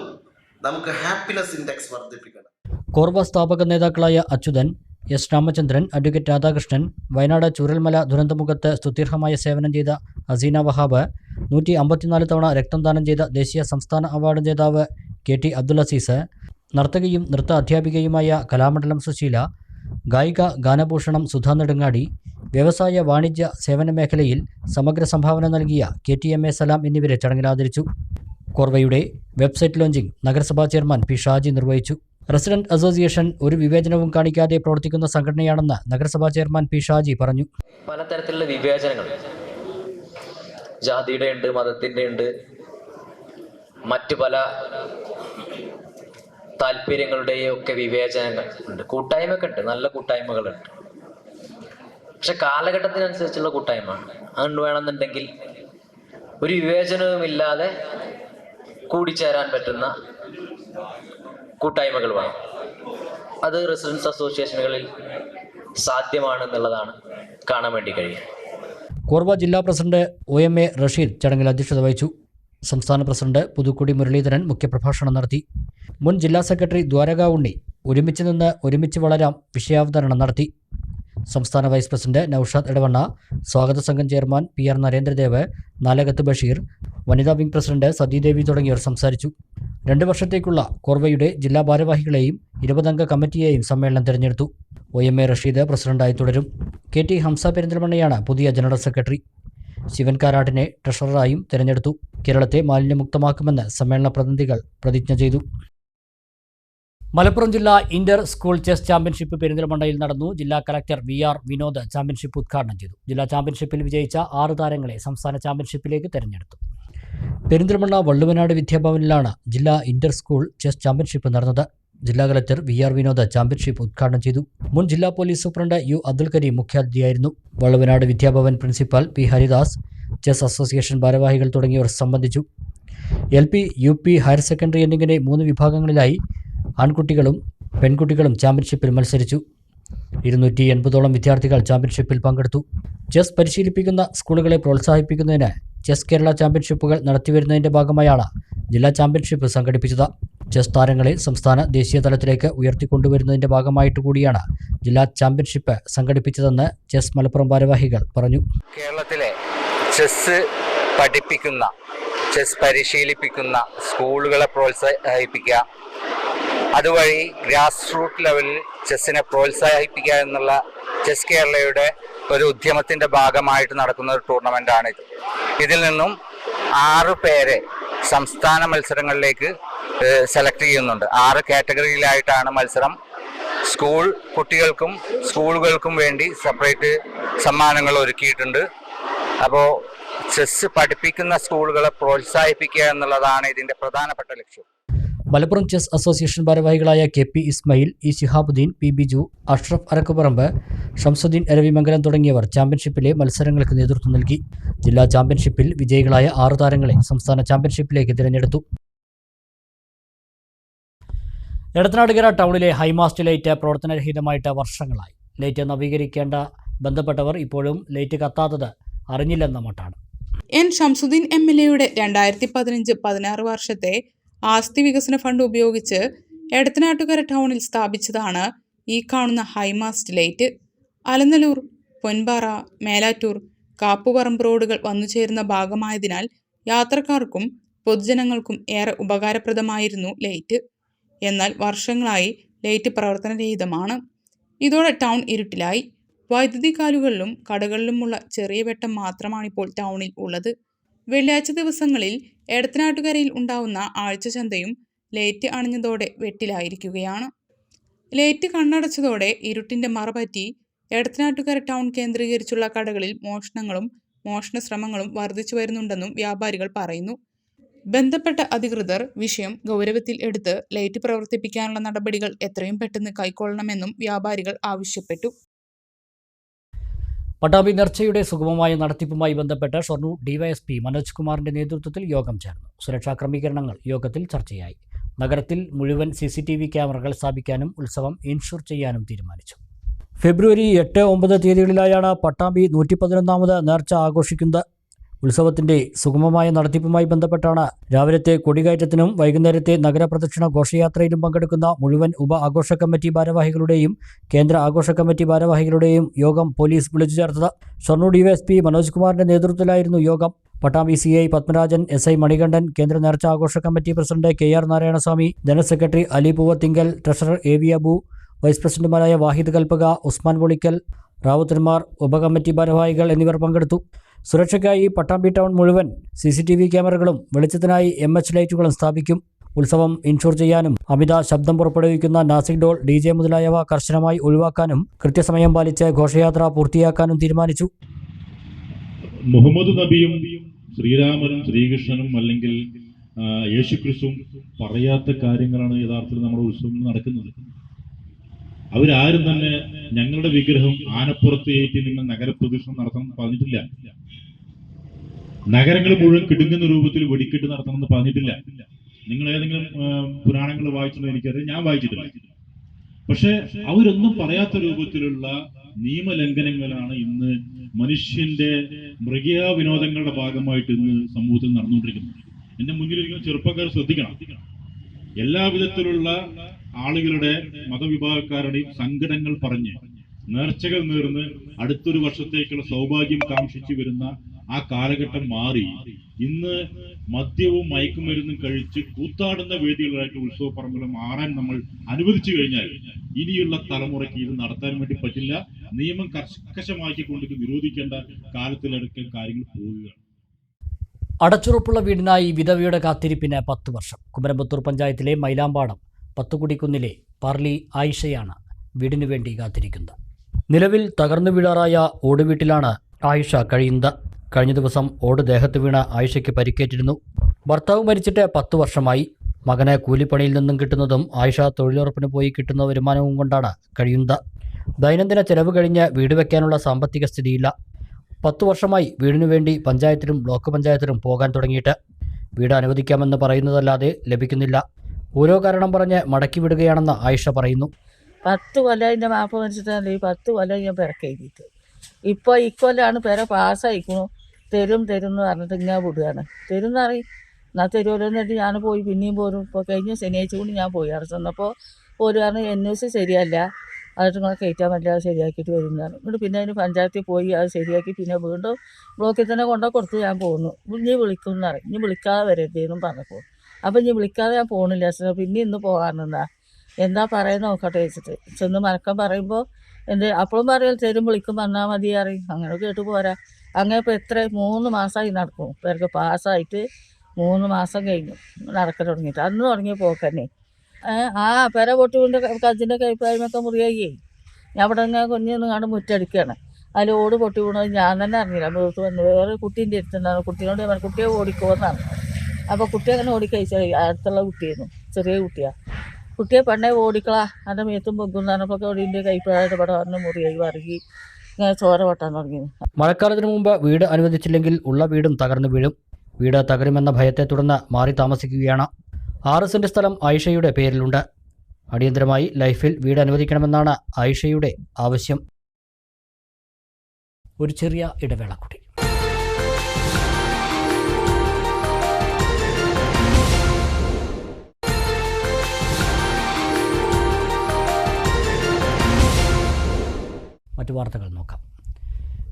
നമുക്ക് ഹാപ്പിനെസ് ഇൻഡെക്സ് വർദ്ധിപ്പിക്കണം. കോർവ സ്ഥാപക നേതാക്കളായ അച്യുതൻ, S രാമചന്ദ്രൻ, അഡ്വക്കേറ്റ് രാധാകൃഷ്ണൻ, വയനാട് ചൂരൽമല ദുരന്തമുഖത്ത് സ്തുത്യർഹമായ സേവനം ചെയ്ത ഹസീന വഹാബ്, 154 തവണ രക്തം ദാനം ചെയ്ത ദേശീയ സംസ്ഥാന അവാർഡ് ജേതാവ് KT അബ്ദുൽ അസീസ്, നർത്തകിയും നൃത്ത അധ്യാപികയുമായ കലാമണ്ഡലം സുശീല, ഗായിക ഗാനഭൂഷണം സുധാ നെടുങ്ങാടി, വ്യവസായ വാണിജ്യ സേവന മേഖലയിൽ സമഗ്ര സംഭാവന നൽകിയ KTMA സലാം എന്നിവരെ ചടങ്ങിൽ ആദരിച്ചു. കോർവയുടെ വെബ്സൈറ്റ് ലോഞ്ചിംഗ് നഗരസഭാ ചെയർമാൻ പി ഷാജി നിർവഹിച്ചു. റെസിഡന്റ് അസോസിയേഷൻ ഒരു വിവേചനവും കാണിക്കാതെ പ്രവർത്തിക്കുന്ന സംഘടനയാണെന്ന് നഗരസഭാ ചെയർമാൻ പി ഷാജി പറഞ്ഞു. പലതരത്തിലുള്ള വിവേചനങ്ങൾ, ജാതിയുടെ ഉണ്ട്, മതത്തിന്റെ ഉണ്ട്, മറ്റു പല താല്പര്യങ്ങളുടെയും ഒക്കെ വിവേചനങ്ങൾ ഉണ്ട്. കൂട്ടായ്മയൊക്കെ ഉണ്ട്, നല്ല കൂട്ടായ്മകളുണ്ട്. പക്ഷെ കാലഘട്ടത്തിനനുസരിച്ചുള്ള കൂട്ടായ്മ അതുകൊണ്ട് വേണമെന്നുണ്ടെങ്കിൽ ഒരു വിവേചനവുമില്ലാതെ കൂടിച്ചേരാൻ പറ്റുന്ന കൂട്ടായ്മകൾ വേണം. അത് റെസിഡൻസ് അസോസിയേഷനുകളിൽ സാധ്യമാണെന്നുള്ളതാണ് കാണാൻ വേണ്ടി കഴിയും. കോർവ ജില്ലാ പ്രസിഡന്റ് OMA റഷീദ് ചടങ്ങിൽ അധ്യക്ഷത വഹിച്ചു. സംസ്ഥാന പ്രസിഡന്റ് പുതുക്കുടി മുരളീധരൻ മുഖ്യപ്രഭാഷണം നടത്തി. മുൻ ജില്ലാ സെക്രട്ടറി ദ്വാരക ഉണ്ണി ഒരുമിച്ച് നിന്ന് ഒരുമിച്ച് വളരാം വിഷയാവതരണം നടത്തി. സംസ്ഥാന വൈസ് പ്രസിഡന്റ് നൌഷാദ് എടവണ്ണ, സ്വാഗത സംഘം ചെയർമാൻ PR നരേന്ദ്രദേവ്, നാലകത്ത് ബഷീർ, വനിതാ വിംഗ് പ്രസിഡന്റ് സതീദേവി തുടങ്ങിയവർ സംസാരിച്ചു. 2 വർഷത്തേക്കുള്ള കോർവയുടെ ജില്ലാ ഭാരവാഹികളെയും 20 അംഗ കമ്മിറ്റിയെയും സമ്മേളനം തിരഞ്ഞെടുത്തു. OMA റഷീദ് പ്രസിഡന്റായി തുടരും. KT ഹംസ പെരിന്തൽമണ്ണയാണ് പുതിയ ജനറൽ സെക്രട്ടറി. ശിവൻ കാരാട്ടിനെ ട്രഷററായും തിരഞ്ഞെടുത്തു. കേരളത്തെ മാലിന്യമുക്തമാക്കുമെന്ന് സമ്മേളന പ്രതിനിധികൾ പ്രതിജ്ഞ ചെയ്തു. മലപ്പുറം ജില്ലാ ഇന്റർ സ്കൂൾ ചെസ് ചാമ്പ്യൻഷിപ്പ് പെരിന്തൽമണ്ണയിൽ നടന്നു. ജില്ലാ കളക്ടർ VR വിനോദ് ചാമ്പ്യൻഷിപ്പ് ഉദ്ഘാടനം ചെയ്തു. ജില്ലാ ചാമ്പ്യൻഷിപ്പിൽ വിജയിച്ച 6 താരങ്ങളെ സംസ്ഥാന ചാമ്പ്യൻഷിപ്പിലേക്ക് തെരഞ്ഞെടുത്തു. പെരിന്തൽമണ്ണ വള്ളുവനാട് വിദ്യാഭവനിലാണ് ജില്ലാ ഇന്റർ സ്കൂൾ ചെസ് ചാമ്പ്യൻഷിപ്പ് നടന്നത്. ജില്ലാ കളക്ടർ VR വിനോദ് ചാമ്പ്യൻഷിപ്പ് ഉദ്ഘാടനം ചെയ്തു. മുൻ ജില്ലാ police superintendent U Abdul Kareem മുഖ്യാതിഥിയായിരുന്നു. Valluvanad Vidyabhavan principal P Haridas, chess association ഭാരവാഹികൾ തുടങ്ങിയവർ സംബന്ധിച്ചു. LP, UP, ഹയർ സെക്കൻഡറി എന്നിങ്ങനെ 3 വിഭാഗങ്ങളിലായി ആൺകുട്ടികളും പെൺകുട്ടികളും ചാമ്പ്യൻഷിപ്പിൽ മത്സരിച്ചു. 280ഓളം വിദ്യാർത്ഥികൾ ചാമ്പ്യൻഷിപ്പിൽ പങ്കെടുത്തു. ചെസ് പരിശീലിപ്പിക്കുന്ന സ്കൂളുകളെ പ്രോത്സാഹിപ്പിക്കുന്നതിന് ചെസ് കേരള ചാമ്പ്യൻഷിപ്പുകൾ നടത്തിവരുന്നതിൻ്റെ ഭാഗമായാണ് ജില്ലാ ചാമ്പ്യൻഷിപ്പ് സംഘടിപ്പിച്ചത്. ചെസ് താരങ്ങളെ സംസ്ഥാന ദേശീയ തലത്തിലേക്ക് ഉയർത്തിക്കൊണ്ടുവരുന്നതിൻ്റെ ഭാഗമായിട്ട് കൂടിയാണ് ജില്ലാ ചാമ്പ്യൻഷിപ്പ് സംഘടിപ്പിച്ചതെന്ന് ചെസ് മലപ്പുറം ഭാരവാഹികൾ പറഞ്ഞു. കേരളത്തിലെ ചെസ് പഠിപ്പിക്കുന്ന, ചെസ് പരിശീലിപ്പിക്കുന്ന സ്കൂളുകളെ പ്രോത്സാഹിപ്പിക്കുക, അതുവഴി ഗ്രാസ് റൂട്ട് ലെവലിൽ ചെസ്സിനെ പ്രോത്സാഹിപ്പിക്കുക എന്നുള്ള ചെസ് കേരളയുടെ ഒരു ഉദ്യമത്തിൻ്റെ ഭാഗമായിട്ട് നടക്കുന്ന ഒരു ടൂർണമെൻ്റാണിത്. ഇതിൽ നിന്നും 6 പേരെ സംസ്ഥാന മത്സരങ്ങളിലേക്ക് സെലക്ട് ചെയ്യുന്നുണ്ട്. 6 കാറ്റഗറിയിലായിട്ടാണ് മത്സരം. സ്കൂൾ കുട്ടികൾക്കും സ്കൂളുകൾക്കും വേണ്ടി സെപ്പറേറ്റ് സമ്മാനങ്ങൾ ഒരുക്കിയിട്ടുണ്ട്. അപ്പോൾ ചെസ് പഠിപ്പിക്കുന്ന സ്കൂളുകളെ പ്രോത്സാഹിപ്പിക്കുക എന്നുള്ളതാണ് ഇതിൻ്റെ പ്രധാനപ്പെട്ട ലക്ഷ്യം. മലപ്പുറം ചെസ് അസോസിയേഷൻ ഭാരവാഹികളായ KP Ismail, E Shihabuddin, P Biju, Ashraf Arakkuparamba, Shamsuddin Aravimangalam തുടങ്ങിയവർ ചാമ്പ്യൻഷിപ്പിലെ മത്സരങ്ങൾക്ക് നേതൃത്വം നൽകി. ജില്ലാ ചാമ്പ്യൻഷിപ്പിൽ വിജയികളായ 6 താരങ്ങളെ സംസ്ഥാന ചാമ്പ്യൻഷിപ്പിലേക്ക് തിരഞ്ഞെടുത്തു. എടത്തനാട്ടുകര ടൗണിലെ ഹൈമാസ്റ്റ് ലൈറ്റ് പ്രവർത്തനരഹിതമായിട്ട് വർഷങ്ങളായി. ലൈറ്റ് നവീകരിക്കേണ്ട ബന്ധപ്പെട്ടവർ ഇപ്പോഴും ലൈറ്റ് കത്താത്തത് അറിഞ്ഞില്ലെന്ന മട്ടാണ്. N ഷംസുദ്ദീൻ MLAയുടെ 2015-16 വർഷത്തെ ആസ്തി വികസന ഫണ്ട് ഉപയോഗിച്ച് എടത്തനാട്ടുകര ടൗണിൽ സ്ഥാപിച്ചതാണ് ഈ കാണുന്ന ഹൈമാസ്റ്റ് ലൈറ്റ്. അലനല്ലൂർ, പൊൻപാറ, മേലാറ്റൂർ, കാപ്പുപറമ്പ് റോഡുകൾ വന്നുചേരുന്ന ഭാഗമായതിനാൽ യാത്രക്കാർക്കും പൊതുജനങ്ങൾക്കും ഏറെ ഉപകാരപ്രദമായിരുന്നു ലൈറ്റ്. എന്നാൽ വർഷങ്ങളായി ലൈറ്റ് പ്രവർത്തനരഹിതമാണ്. ഇതോടെ ടൗൺ ഇരുട്ടിലായി. വൈദ്യുതി കാലുകളിലും കടകളിലുമുള്ള ചെറിയ വെട്ടം മാത്രമാണിപ്പോൾ ടൗണിൽ ഉള്ളത്. വെള്ളിയാഴ്ച ദിവസങ്ങളിൽ എടത്തനാട്ടുകരയിൽ ഉണ്ടാവുന്ന ആഴ്ചച്ചന്തയും ലൈറ്റ് അണഞ്ഞതോടെ വെട്ടിലായിരിക്കുകയാണ്. ലൈറ്റ് കണ്ണടച്ചതോടെ ഇരുട്ടിന്റെ മറപറ്റി എടത്തനാട്ടുകര ടൗൺ കേന്ദ്രീകരിച്ചുള്ള കടകളിൽ മോഷണങ്ങളും മോഷണശ്രമങ്ങളും വർദ്ധിച്ചു വരുന്നുണ്ടെന്നും വ്യാപാരികൾ പറയുന്നു. ബന്ധപ്പെട്ട അധികൃതർ വിഷയം ഗൗരവത്തിൽ എടുത്ത് ലൈറ്റ് പ്രവർത്തിപ്പിക്കാനുള്ള നടപടികൾ എത്രയും പെട്ടെന്ന് കൈക്കൊള്ളണമെന്നും വ്യാപാരികൾ ആവശ്യപ്പെട്ടു. പട്ടാമ്പി നേർച്ചയുടെ സുഗമമായ നടത്തിപ്പുമായി ബന്ധപ്പെട്ട് ഷൊർണൂർ DYSP മനോജ് കുമാറിന്റെ നേതൃത്വത്തിൽ യോഗം ചേർന്നു. സുരക്ഷാ ക്രമീകരണങ്ങൾ യോഗത്തിൽ ചർച്ചയായി. നഗരത്തിൽ മുഴുവൻ CCTV ക്യാമറകൾ സ്ഥാപിക്കാനും ഉത്സവം ഇൻഷുർ ചെയ്യാനും തീരുമാനിച്ചു. ഫെബ്രുവരി 8-9 തീയതികളിലായാണ് പട്ടാമ്പി 111ാമത് നേർച്ച ആഘോഷിക്കുന്നത്. ഉത്സവത്തിന്റെ സുഗമമായ നടത്തിപ്പുമായി ബന്ധപ്പെട്ടാണ് രാവിലത്തെ കൊടികയറ്റത്തിനും വൈകുന്നേരത്തെ നഗരപ്രദക്ഷിണ ഘോഷയാത്രയിലും പങ്കെടുക്കുന്ന മുഴുവൻ ഉപ ആഘോഷ കമ്മിറ്റി ഭാരവാഹികളുടെയും കേന്ദ്ര ആഘോഷ കമ്മിറ്റി ഭാരവാഹികളുടെയും യോഗം പോലീസ് വിളിച്ചു ചേർത്തത്. ഷൊർണൂർ DYSP മനോജ് കുമാറിന്റെ നേതൃത്വത്തിലായിരുന്നു യോഗം. പട്ടാമ്പി CI പത്മരാജൻ, SI മണികണ്ഠൻ, കേന്ദ്ര നേർച്ച ആഘോഷ committee president KR Narayanaswami, general secretary Ali Poovathingal, treasurer AV Abu, vice പ്രസിഡന്റുമാരായ വാഹിദ് കൽപ്പക, ഉസ്മാൻ പൊളിക്കൽ, റാവുത്തന്മാർ, ഉപകമ്മിറ്റി ഭാരവാഹികൾ എന്നിവർ പങ്കെടുത്തു. സുരക്ഷയ്ക്കായി പട്ടാമ്പി ടൗൺ മുഴുവൻ CCTV ക്യാമറകളും വെളിച്ചത്തിനായി MH ലൈറ്റുകളും സ്ഥാപിക്കും. ഉത്സവം ഇൻഷൂർ ചെയ്യാനും അമിത ശബ്ദം പുറപ്പെടുവിക്കുന്ന നാസിക് ഡോൾ, DJ മുതലായവ കർശനമായി ഒഴിവാക്കാനും കൃത്യസമയം പാലിച്ച് ഘോഷയാത്ര പൂർത്തിയാക്കാനും തീരുമാനിച്ചു. മുഹമ്മദ് നബിയും ശ്രീരാമനും ശ്രീകൃഷ്ണനും അല്ലെങ്കിൽ യേശുക്രിസ്തുവും പറയാത്ത കാര്യങ്ങളാണ് യഥാർത്ഥത്തിൽ നമ്മുടെ ഉത്സവങ്ങൾ നടക്കുന്നത്. അവരാരും തന്നെ ഞങ്ങളുടെ വിഗ്രഹം ആനപ്പുറത്ത് ഏറ്റി നിങ്ങൾ നഗരപ്രദക്ഷിണം നടത്തണം പറഞ്ഞിട്ടില്ല. നഗരങ്ങൾ മുഴുവൻ കിടുങ്ങുന്ന രൂപത്തിൽ വെടിക്കെട്ട് നടത്തണമെന്ന് പറഞ്ഞിട്ടില്ല. നിങ്ങൾ ഏതെങ്കിലും പുരാണങ്ങൾ വായിച്ചിട്ടുണ്ടോ എനിക്കറിയാം, ഞാൻ വായിച്ചിട്ടില്ല. പക്ഷെ അവരൊന്നും പറയാത്ത രൂപത്തിലുള്ള നിയമലംഘനങ്ങളാണ് ഇന്ന് മനുഷ്യന്റെ മൃഗീയ വിനോദങ്ങളുടെ ഭാഗമായിട്ട് ഇന്ന് സമൂഹത്തിൽ നടന്നുകൊണ്ടിരിക്കുന്നത്. എന്റെ മുന്നിലിരിക്കുന്ന ചെറുപ്പക്കാർ ശ്രദ്ധിക്കണം. എല്ലാവിധത്തിലുള്ള ആളുകളുടെ മതവിഭാഗക്കാരുടെയും സങ്കടങ്ങൾ പറഞ്ഞ് നേർച്ചകൾ നേർന്ന് അടുത്തൊരു വർഷത്തേക്കുള്ള സൗഭാഗ്യം കാംക്ഷിച്ചു വരുന്ന ആ കാലഘട്ടം മാറി ഇന്ന് മദ്യവും മയക്കുമരുന്നും കഴിച്ച് കൂത്താടുന്ന വേദികളായിട്ട് ഉത്സവ പറമ്പുകൾ മാറാൻ നമ്മൾ അനുവദിച്ചു കഴിഞ്ഞാൽ ഇനിയുള്ള തലമുറയ്ക്ക് ഇത് നടത്താൻ വേണ്ടി പറ്റില്ല. നിയമം കർക്കശമാക്കിക്കൊണ്ട് ഇത് നിരോധിക്കേണ്ട കാലത്തിലടക്കം കാര്യങ്ങൾ പോവുകയാണ്. അടച്ചുറപ്പുള്ള വീടിനായി വിധവയുടെ കാത്തിരിപ്പിന് 10 വർഷം. കുമരമ്പത്തൂർ പഞ്ചായത്തിലെ മൈലാമ്പാടം പത്തുകുടിക്കുന്നിലെ പാർലി ആയിഷയാണ് വീടിനു വേണ്ടി കാത്തിരിക്കുന്നത്. നിലവിൽ തകർന്നു വീഴാറായ ഓട് വീട്ടിലാണ് ആയിഷ കഴിയുന്നത്. കഴിഞ്ഞ ദിവസം ഓട് ദേഹത്ത് വീണ ആയിഷയ്ക്ക് പരിക്കേറ്റിരുന്നു. ഭർത്താവ് മരിച്ചിട്ട് 10 വർഷമായി. മകന് കൂലിപ്പണിയിൽ നിന്നും കിട്ടുന്നതും ആയിഷ തൊഴിലുറപ്പിന് പോയി കിട്ടുന്ന വരുമാനവും കൊണ്ടാണ് കഴിയുന്നത്. ദൈനംദിന ചെലവ് കഴിഞ്ഞ് വീട് വയ്ക്കാനുള്ള സാമ്പത്തിക സ്ഥിതിയില്ല. 10 വർഷമായി വീടിനു വേണ്ടി പഞ്ചായത്തിലും ബ്ലോക്ക് പഞ്ചായത്തിലും പോകാൻ തുടങ്ങിയിട്ട്. വീട് അനുവദിക്കാമെന്ന് പറയുന്നതല്ലാതെ ലഭിക്കുന്നില്ല. ഓരോ കാരണം പറഞ്ഞ് മടക്കി വിടുകയാണെന്ന് ആയിഷ പറയുന്നു. 10 കൊല്ലം എൻ്റെ മാപ്പ മരിച്ചിട്ടല്ലേ ഈ 10 കൊല്ലം ഞാൻ പെരക്കെഴുതിയിട്ട്. ഇപ്പോൾ ഇക്കൊല്ലാണ് പെര പാസ്സായിക്കണു. തരും എന്ന് പറഞ്ഞിട്ട് ഇങ്ങനെ വിടുകയാണ്. തരും എന്ന് പറയും. എന്നാൽ തരുമല്ലോ എന്നിട്ട് ഞാൻ പോയി പിന്നെയും പോരും. ഇപ്പോൾ കഴിഞ്ഞ ശനിയാഴ്ച കൊണ്ട് ഞാൻ പോയി. അവിടെ ചെന്നപ്പോൾ ഒരു കാരണം NOC ശരിയല്ല, അതിട്ട് നിങ്ങൾ കയറ്റാൻ പറ്റില്ല, അത് ശരിയാക്കിയിട്ട് വരുന്നതാണ്. എന്നിട്ട് പിന്നെ അതിന് പഞ്ചായത്തിൽ പോയി അത് ശരിയാക്കി പിന്നെ വീണ്ടും ബ്ലോക്കിൽ തന്നെ കൊടുത്ത് ഞാൻ പോകുന്നു. ഇനി വിളിക്കും എന്ന് പറയും. ഇനി വിളിക്കാതെ വരരുതെന്നും പറഞ്ഞപ്പോൾ അപ്പം ഇനി വിളിക്കാതെ ഞാൻ പോകണില്ല സാർ, പിന്നെ ഇന്ന് പോകാമെന്നാ എന്താ പറയുന്നത് നോക്കട്ടെ വെച്ചിട്ട് ചെന്ന് മലക്കം പറയുമ്പോൾ അപ്പോഴും പറയാം തരും വിളിക്കും വന്നാൽ മതി അറിയും. അങ്ങനെ കേട്ട് പോരാ. അങ്ങനെ ഇപ്പോൾ 3 മാസമായി നടക്കും. പേർക്ക് പാസ്സായിട്ട് 3 മാസം കഴിഞ്ഞു നടക്കാൻ തുടങ്ങിയിട്ട്. അന്ന് തുടങ്ങിയ പോക്കന്നെ. പെര പൊട്ടികൊണ്ട് കജിൻ്റെ കൈപ്പായ്മൊക്കെ മുറിയായി. ഞാൻ അവിടെ ഇങ്ങനെ കുഞ്ഞൊന്നും കണ്ട് മുറ്റടിക്കുകയാണ്. അതിൽ ഓട് പൊട്ടി വീണത് ഞാൻ തന്നെ അറിഞ്ഞില്ല. വീട്ടിൽ വന്ന് വേറെ കുട്ടീൻ്റെ അടുത്തുണ്ടാണ്. കുട്ടീനോട് കുട്ടിയെ ഓടിക്കുമെന്നാണ്. അപ്പോൾ കുട്ടി അങ്ങനെ ഓടിക്കഴിച്ചാൽ അടുത്തുള്ള കുട്ടിയായിരുന്നു, ചെറിയ കുട്ടിയാണ്. കുട്ടിയെ പെണ്ണെ ഓടിക്കളാ എൻ്റെ മേത്തും പൊങ്കും പറഞ്ഞപ്പോൾ ഓടിൻ്റെ കൈപ്പായിട്ട് ഇവിടെ വന്ന് മുറിയായി വറുകി ഇങ്ങനെ ചോര പൊട്ടാൻ തുടങ്ങി. മഴക്കാലത്തിന് മുമ്പ് വീട് അനുവദിച്ചില്ലെങ്കിൽ ഉള്ള വീടും തകർന്നു വീഴും. വീട് തകരുമെന്ന ഭയത്തെ തുടർന്ന് മാറി താമസിക്കുകയാണ്. 6 സെന്റ് സ്ഥലം ആയിഷയുടെ പേരിലുണ്ട്. അടിയന്തരമായി ലൈഫിൽ വീട് അനുവദിക്കണമെന്നാണ് ആയിഷയുടെ ആവശ്യം. ഒരു ചെറിയ ഇടവേള കൂടി. മറ്റു വാർത്തകൾ നോക്കാം.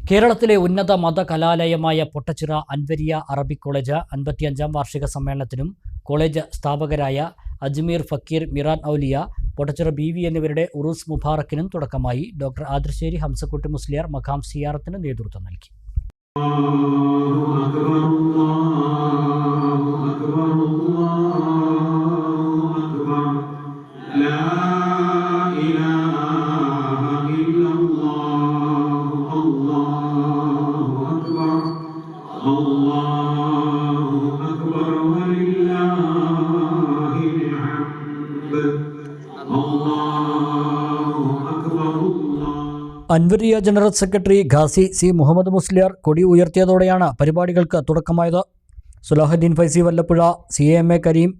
കേരളത്തിലെ ഉന്നത മതകലാലയമായ പൊട്ടച്ചിറ അൻവരിയ അറബിക് കോളേജ് 55ാം വാർഷിക സമ്മേളനത്തിനും കോളേജ് സ്ഥാപകരായ അജ്മീർ ഫക്കീർ, മിറാൻ ഔലിയ, പൊട്ടച്ചിറ BV എന്നിവരുടെ ഉറൂസ് മുബാറക്കിനും തുടക്കമായി. ഡോക്ടർ ആതിർശ്ശേരി ഹംസക്കുട്ടി മുസ്ലിയാർ മഖാം സിയാറത്തിന് നേതൃത്വം നൽകി. Anwariya general secretary Qazi C. Muhammad Musliyar കൊടി ഉയർത്തിയതോടെയാണ് പരിപാടികൾക്ക് തുടക്കമായത്. സുലാഹുദ്ദീൻ ഫൈസി വല്ലപ്പുഴ, CAMA കരീം,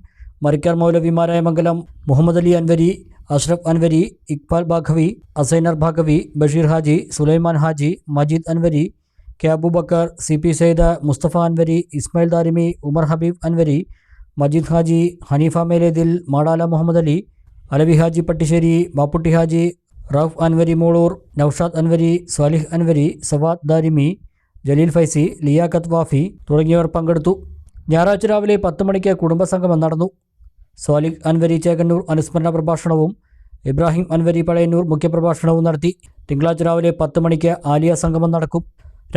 മരിക്കാർ മൗലവിമാരായ മംഗലം മുഹമ്മദ് അലി അൻവരി, അഷ്റഫ് അൻവരി, ഇക്ബാൽ ബാഖവി, അസൈനർ ബാഖവി, ബഷീർ ഹാജി, സുലൈമാൻ ഹാജി, മജീദ് അൻവരി, കെ അബൂബക്കർ, CP സയ്യിദ്, മുസ്തഫ അൻവരി, ഇസ്മായിൽ ദാരിമി, ഉമർ ഹബീബ് അൻവരി, മജീദ് ഹാജി, ഹനീഫ മേലേദിൽ, മാടാല മുഹമ്മദ് അലി, അലവി ഹാജി പട്ടിശ്ശേരി, ബാപ്പുട്ടി ഹാജി, റൌഫ് അൻവരി മൂളൂർ, നൌഷാദ് അൻവരി, സ്വാലിഹ് അൻവരി, സവാദ് ദാരിമി, ജലീൽ ഫൈസി, ലിയാഖത്ത് വാഫി തുടങ്ങിയവർ പങ്കെടുത്തു. ഞായറാഴ്ച രാവിലെ 10 മണിക്ക് കുടുംബസംഗമം നടന്നു. സ്വാലിഹ് അൻവരി ചേകന്നൂർ അനുസ്മരണ പ്രഭാഷണവും ഇബ്രാഹിം അൻവരി പഴയന്നൂർ മുഖ്യപ്രഭാഷണവും നടത്തി. തിങ്കളാഴ്ച രാവിലെ 10 മണിക്ക് ആലിയ സംഗമം നടക്കും.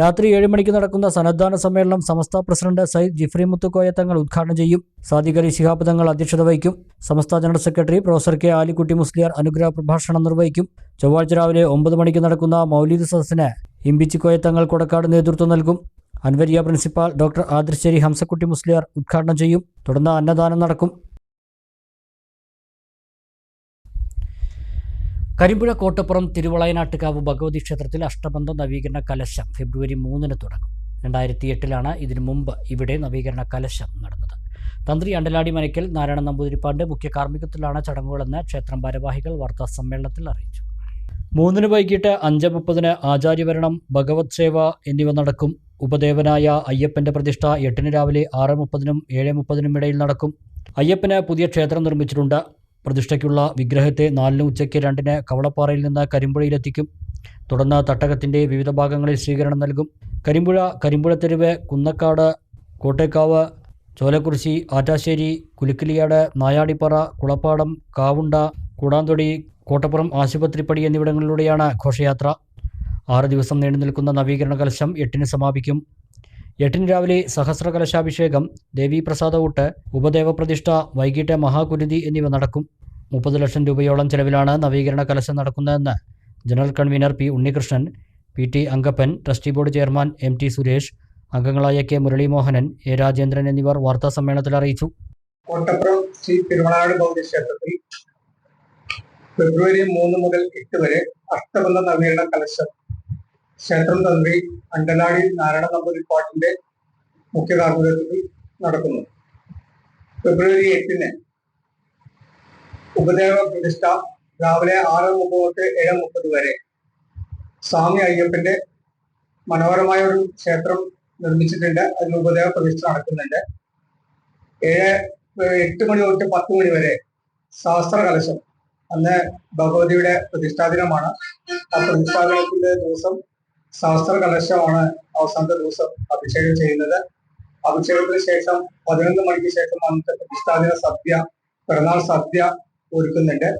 രാത്രി 7 മണിക്ക് നടക്കുന്ന സന്നദ്ധാന സമ്മേളനം സമസ്ത പ്രസിഡന്റ് സയ്യിദ് ജിഫ്രി മുത്തുക്കോയ തങ്ങൾ ഉദ്ഘാടനം ചെയ്യും. സാദിഖ് അലി ശിഹാബ് തങ്ങൾ അധ്യക്ഷത വഹിക്കും. Samastha general secretary professor K Alikutty Musliyar അനുഗ്രഹ പ്രഭാഷണം നിർവഹിക്കും. ചൊവ്വാഴ്ച രാവിലെ 9 മണിക്ക് നടക്കുന്ന മൗലിദ് സദസ്സിന് ഇമ്പിച്ചിക്കോയ തങ്ങൾ കൊടക്കാട് നേതൃത്വം നൽകും. അൻവരിയ പ്രിൻസിപ്പാൾ ഡോക്ടർ ആദിർശ്ശേരി ഹംസക്കുട്ടി മുസ്ലിയാർ ഉദ്ഘാടനം ചെയ്യും. തുടർന്ന് അന്നദാനം നടക്കും. കരിമ്പുഴ കോട്ടപ്പുറം തിരുവളയനാട്ടുകാവ് ഭഗവതി ക്ഷേത്രത്തിൽ അഷ്ടബന്ധ നവീകരണ കലശം ഫെബ്രുവരി 3 തുടങ്ങും. 2008 ഇതിനു മുമ്പ് ഇവിടെ നവീകരണ കലശം നടന്നത്. തന്ത്രി അണ്ടലാടി മനയ്ക്കൽ നാരായണ നമ്പൂതിരിപ്പാട് മുഖ്യ കാർമ്മികത്തിലാണ് ചടങ്ങുകളെന്ന് ക്ഷേത്രം ഭാരവാഹികൾ വാർത്താ സമ്മേളനത്തിൽ അറിയിച്ചു. 3 വൈകിട്ട് 5:30 ആചാര്യവരണം, ഭഗവത് സേവ എന്നിവ നടക്കും. ഉപദേവനായ അയ്യപ്പന്റെ പ്രതിഷ്ഠ 8 രാവിലെ 6:30 7:30 ഇടയിൽ നടക്കും. അയ്യപ്പന് പുതിയ ക്ഷേത്രം നിർമ്മിച്ചിട്ടുണ്ട്. പ്രതിഷ്ഠയ്ക്കുള്ള വിഗ്രഹത്തെ 4 ഉച്ചയ്ക്ക് 2 കവളപ്പാറയിൽ നിന്ന് കരിമ്പുഴയിലെത്തിക്കും. തുടർന്ന് തട്ടകത്തിൻ്റെ വിവിധ ഭാഗങ്ങളിൽ സ്വീകരണം നൽകും. കരിമ്പുഴത്തെരുവ്, കുന്നക്കാട്, കോട്ടേക്കാവ്, ചോലക്കുറിശി, ആറ്റാശ്ശേരി, കുലുക്കിലിയാട്, നായാടിപ്പാറ, കുളപ്പാടം, കാവുണ്ട, കൂടാന്തൊടി, കോട്ടപ്പുറം ആശുപത്രിപ്പടി എന്നിവിടങ്ങളിലൂടെയാണ് ഘോഷയാത്ര. 6 ദിവസം നീണ്ടു നിൽക്കുന്ന നവീകരണ കലശം 8 സമാപിക്കും. 8 രാവിലെ സഹസ്രകലശാഭിഷേകം, ദേവീപ്രസാദ ഊട്ട്, ഉപദേവ പ്രതിഷ്ഠ, വൈകിട്ട് മഹാകുരുതി എന്നിവ നടക്കും. 30 ലക്ഷം രൂപയോളം ചെലവിലാണ് നവീകരണ കലശം നടക്കുന്നതെന്ന് general convener P Unnikrishnan, PT Angappan, trustee board chairman MT Suresh, അംഗങ്ങളായ K മുരളീമോഹനൻ, A രാജേന്ദ്രൻ എന്നിവർ വാർത്താ സമ്മേളനത്തിൽ അറിയിച്ചു. കോട്ടപ്പുറം ശ്രീ തിരുവളനാട് ഭഗവതി ക്ഷേത്രത്തിൽ ഫെബ്രുവരി 3 മുതൽ 8 വരെ അഷ്ടബന്ധ നവീകരണ കലശം ക്ഷേത്രം തന്ത്രി അണ്ടലാടി നാരായണ നമ്പൂതിരിപ്പാട്ടിന്റെ മുഖ്യ കാർമ്മികത്വത്തിൽ നടക്കുന്നു. ഫെബ്രുവരി 8 ഉപദേവ പ്രതിഷ്ഠ രാവിലെ 6:30 തൊട്ട് 7:30 വരെ. സ്വാമി അയ്യപ്പന്റെ മനോഹരമായ ഒരു ക്ഷേത്രം നിർമ്മിച്ചിട്ടുണ്ട്. അതിന് ഉപദേവ പ്രതിഷ്ഠ നടക്കുന്നുണ്ട്. 8 മണി തൊട്ട് 10 മണി വരെ സഹസ്ര കലശം. അന്ന് ഭഗവതിയുടെ പ്രതിഷ്ഠാദിനമാണ്. ആ പ്രതിഷ്ഠാദിനത്തിന്റെ ദിവസം സഹസ്ര കലശമാണ് അവസാനത്തെ ദിവസം അഭിഷേകം ചെയ്യുന്നത്. അഭിഷേകത്തിന് ശേഷം 11 മണിക്ക് ശേഷം അന്നത്തെ പ്രതിഷ്ഠാദിന സദ്യ, പിറന്നാൾ സദ്യ ഒരുക്കുന്നുണ്ട്.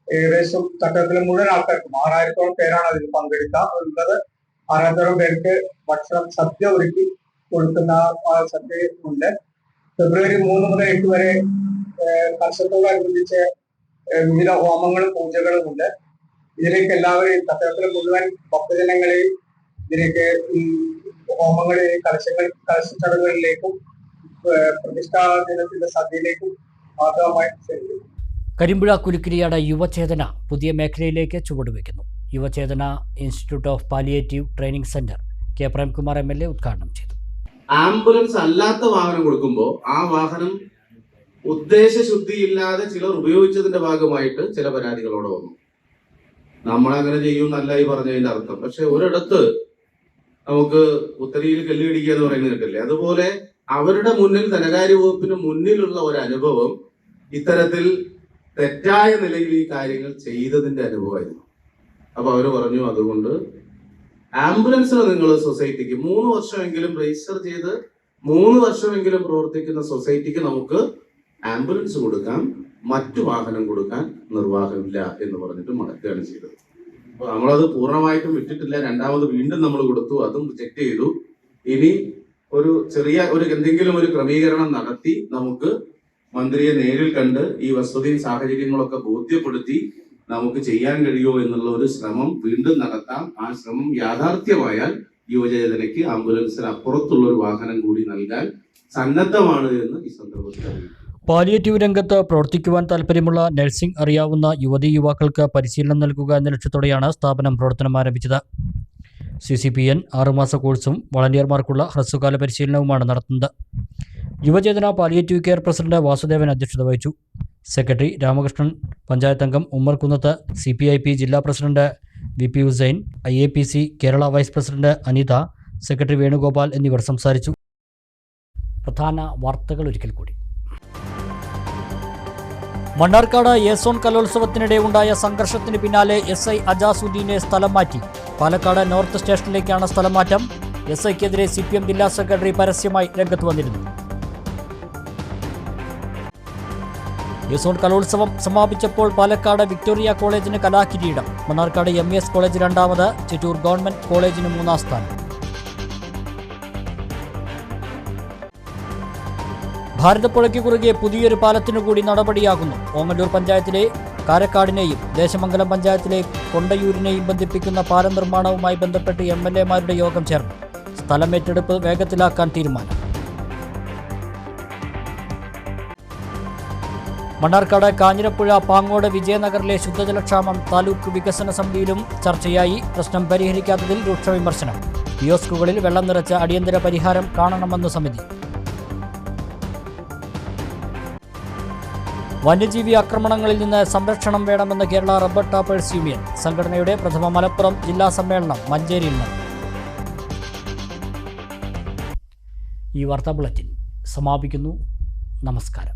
ഏകദേശം തട്ടത്തിലെ മുഴുവൻ ആൾക്കാർക്കും 6000-ഓളം പേരാണ് അതിൽ പങ്കെടുക്കാറുള്ളത്. 6000-ഓളം പേർക്ക് ഭക്ഷണം സദ്യ ഒരുക്കി കൊടുക്കുന്ന ആ സദ്യ ഉണ്ട്. ഫെബ്രുവരി 3 മുതൽ 8 വരെ കലശത്തോടനുബന്ധിച്ച് വിവിധ ഹോമങ്ങളും പൂജകളും ഉണ്ട്. ഇതിലേക്ക് എല്ലാവരെയും തട്ടത്തിലെ മുഴുവൻ ഭക്തജനങ്ങളെയും ഇതിലേക്ക് ഈ ഹോമങ്ങളെയും കലശ ചടങ്ങുകളിലേക്കും പ്രതിഷ്ഠാ ദിനത്തിന്റെ സദ്യയിലേക്കും ഭാഗമായി ക്ഷണിക്കുന്നു. കരിമ്പുഴ കുലുക്കിലിയാട് യുവചേതന പുതിയ മേഖലയിലേക്ക് ചുവടുവെക്കുന്നു. Yuvachethana institute of palliative training centre K Premkumar MLA ഉദ്ഘാടനം ചെയ്തു. ആംബുലൻസ് അല്ലാത്ത വാഹനം കൊടുക്കുമ്പോൾ ആ വാഹനം ഉദ്ദേശശുദ്ധിയില്ലാതെ ചിലർ ഉപയോഗിച്ചതിന്റെ ഭാഗമായിട്ട് ചില പരാതികളോടെ വന്നു. നമ്മളങ്ങനെ ചെയ്യുമെന്നല്ല ഈ പറഞ്ഞതിന്റെ അർത്ഥം. പക്ഷെ ഒരിടത്ത് നമുക്ക് ഉത്തരയിൽ കല്ലുകടിക്കുക എന്ന് പറയുന്നത് കേട്ടില്ലേ, അതുപോലെ അവരുടെ മുന്നിൽ ധനകാര്യ വകുപ്പിന് മുന്നിലുള്ള ഒരു അനുഭവം ഇത്തരത്തിൽ തെറ്റായ നിലയിൽ ഈ കാര്യങ്ങൾ ചെയ്തതിന്റെ അനുഭവമായിരുന്നു. അപ്പൊ അവര് പറഞ്ഞു, അതുകൊണ്ട് ആംബുലൻസിന് നിങ്ങൾ സൊസൈറ്റിക്ക് 3 വർഷമെങ്കിലും രജിസ്റ്റർ ചെയ്ത് 3 വർഷമെങ്കിലും പ്രവർത്തിക്കുന്ന സൊസൈറ്റിക്ക് നമുക്ക് ആംബുലൻസ് കൊടുക്കാം, മറ്റു വാഹനം കൊടുക്കാൻ നിർവാഹമില്ല എന്ന് പറഞ്ഞിട്ട് മടക്കുകയാണ് ചെയ്തത്. അപ്പൊ നമ്മളത് പൂർണ്ണമായിട്ടും വിട്ടിട്ടില്ല. രണ്ടാമത് വീണ്ടും നമ്മൾ കൊടുത്തു, അതും റിജക്ട് ചെയ്തു. ഇനി ഒരു ചെറിയ എന്തെങ്കിലും ഒരു ക്രമീകരണം നടത്തി നമുക്ക് മന്ത്രിയെ നേരിൽ കണ്ട് ഈ വസ്തുതയും സാഹചര്യങ്ങളൊക്കെ ബോധ്യപ്പെടുത്തി നമുക്ക് ചെയ്യാൻ കഴിയുമോ എന്നുള്ള ഒരു ശ്രമം വീണ്ടും നടത്താം. ആ ശ്രമം യാഥാർത്ഥ്യമായാൽ യുവചേതനയ്ക്ക് ആംബുലൻസിന് അപ്പുറത്തുള്ള ഒരു വാഹനം കൂടി നൽകാൻ സന്നദ്ധമാണ് എന്ന് ഈ സന്ദർഭത്തിൽ അറിയിക്കും. പാലിയേറ്റീവ് രംഗത്ത് പ്രവർത്തിക്കുവാൻ താൽപ്പര്യമുള്ള നഴ്സിംഗ് അറിയാവുന്ന യുവതീ യുവാക്കൾക്ക് പരിശീലനം നൽകുക എന്ന ലക്ഷ്യത്തോടെയാണ് സ്ഥാപനം പ്രവർത്തനം ആരംഭിച്ചത്. CCPN 6 മാസ കോഴ്സും വളണ്ടിയർമാർക്കുള്ള ഹ്രസ്വകാല പരിശീലനവുമാണ് നടത്തുന്നത്. Yuvachethana palliative care president Vasudevan അധ്യക്ഷത വഹിച്ചു. സെക്രട്ടറി രാമകൃഷ്ണൻ, പഞ്ചായത്ത് അംഗം ഉമ്മർ കുന്നത്ത്, CPIP ജില്ലാ president VP Hussain, IAPC Kerala vice president Anitha, secretary Venugopal എന്നിവർ സംസാരിച്ചു. പ്രധാന വാർത്തകൾ ഒരിക്കൽ കൂടി. മണ്ണാർക്കാട് ഏസോൺ കലോത്സവത്തിനിടെ ഉണ്ടായ സംഘർഷത്തിന് പിന്നാലെ SI അജാസുദ്ദീനെ സ്ഥലം മാറ്റി. പാലക്കാട് നോർത്ത് സ്റ്റേഷനിലേക്കാണ് സ്ഥലം മാറ്റം. SIക്കെതിരെ CPM ജില്ലാ സെക്രട്ടറി പരസ്യമായി രംഗത്ത് വന്നിരുന്നു. യൂസോൺ കലോത്സവം സമാപിച്ചപ്പോൾ പാലക്കാട് വിക്ടോറിയ കോളേജിന് കലാകിരീടം. മണ്ണാർക്കാട് MES കോളേജ് രണ്ടാമത്, ചിറ്റൂർ ഗവൺമെന്റ് കോളേജിന് മൂന്നാം സ്ഥാനം. ഭാരതപ്പുഴയ്ക്ക് കുറുകെ പുതിയൊരു പാലത്തിനു കൂടി നടപടിയാകുന്നു. ഓങ്ങല്ലൂർ പഞ്ചായത്തിലെ കാരക്കാടിനെയും ദേശമംഗലം പഞ്ചായത്തിലെ കൊണ്ടയൂരിനെയും ബന്ധിപ്പിക്കുന്ന പാലം നിർമ്മാണവുമായി ബന്ധപ്പെട്ട് MLA-മാരുടെ യോഗം ചേർന്നു. സ്ഥലമേറ്റെടുപ്പ് വേഗത്തിലാക്കാൻ തീരുമാനം. മണ്ണാർക്കാട് കാഞ്ഞിരപ്പുഴ പാങ്ങോട് വിജയനഗറിലെ ശുദ്ധജലക്ഷാമം താലൂക്ക് വികസന സമിതിയിലും ചർച്ചയായി. പ്രശ്നം പരിഹരിക്കാത്തതിൽ രൂക്ഷ വിമർശനം. കിയോസ്കുകളിൽ വെള്ളം നിറച്ച അടിയന്തര പരിഹാരം കാണണമെന്ന് സമിതി. വന്യജീവി ആക്രമണങ്ങളിൽ നിന്ന് സംരക്ഷണം വേണമെന്ന് കേരള റബ്ബർ ടാപ്പേഴ്സ് യൂണിയൻ. സംഘടനയുടെ പ്രഥമ മലപ്പുറം ജില്ലാ സമ്മേളനം മഞ്ചേരിയിൽ നടന്നു. ഈ വാർത്താ ബുള്ളറ്റിൻ സമാപിക്കുന്നു. നമസ്കാരം.